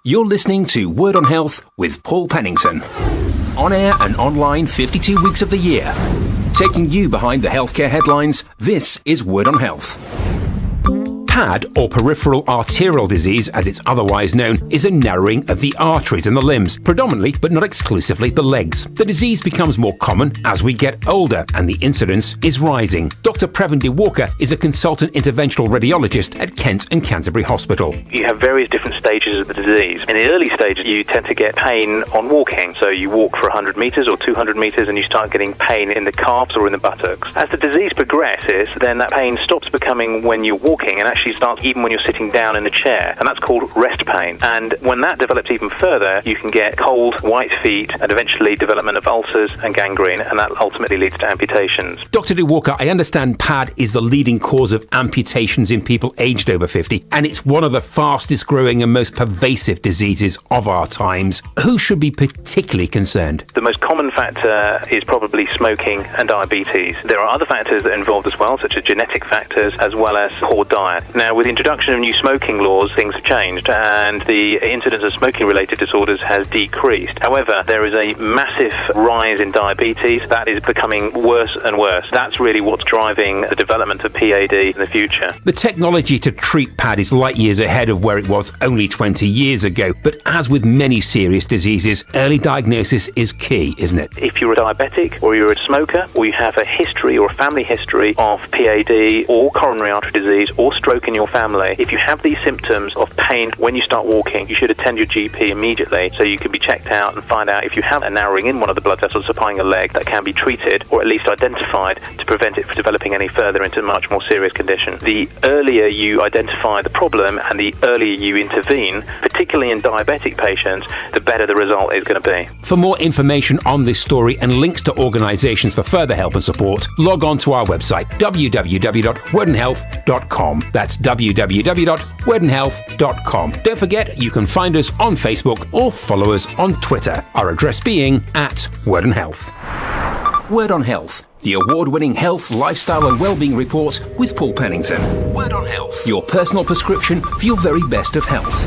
You're listening to Word on Health with Paul Pennington. On air and online 52 weeks of the year. Taking you behind the healthcare headlines, this is Word on Health. P.A.D, or peripheral arterial disease, as it's otherwise known, is a narrowing of the arteries in the limbs, predominantly but not exclusively the legs. The disease becomes more common as we get older, and the incidence is rising. Dr. P.A.D Walker is a consultant interventional radiologist at Kent and Canterbury Hospital. You have various different stages of the disease. In the early stages, you tend to get pain on walking. So you walk for 100 metres or 200 metres and you start getting pain in the calves or in the buttocks. As the disease progresses, then that pain stops becoming when you're walking and actually starts even when you're sitting down in a chair, and that's called rest pain. And when that develops even further, you can get cold, white feet, and eventually development of ulcers and gangrene, and that ultimately leads to amputations. Dr. De Walker, I understand P.A.D is the leading cause of amputations in people aged over 50, and it's one of the fastest growing and most pervasive diseases of our times. Who should be particularly concerned? The most common factor is probably smoking and diabetes. There are other factors that are involved as well, such as genetic factors, as well as poor diet. Now, with the introduction of new smoking laws, things have changed, and the incidence of smoking-related disorders has decreased. However, there is a massive rise in diabetes that is becoming worse and worse. That's really what's driving the development of P.A.D in the future. The technology to treat P.A.D is light years ahead of where it was only 20 years ago, but as with many serious diseases, early diagnosis is key, isn't it? If you're a diabetic, or you're a smoker, or you have a history or a family history of P.A.D or coronary artery disease or stroke in your family, if you have these symptoms of pain when you start walking, you should attend your GP immediately so you can be checked out and find out if you have a narrowing in one of the blood vessels supplying a leg that can be treated or at least identified to prevent it from developing any further into a much more serious condition. The earlier you identify the problem and the earlier you intervene, particularly in diabetic patients, the better the result is going to be. For more information on this story and links to organisations for further help and support, log on to our website www.wordonhealth.com. That's www.wordonhealth.com. Don't forget, you can find us on Facebook or follow us on Twitter, our address being @Word on Health. Word on Health, the award-winning health, lifestyle and wellbeing report with Paul Pennington. Word on Health, your personal prescription for your very best of health.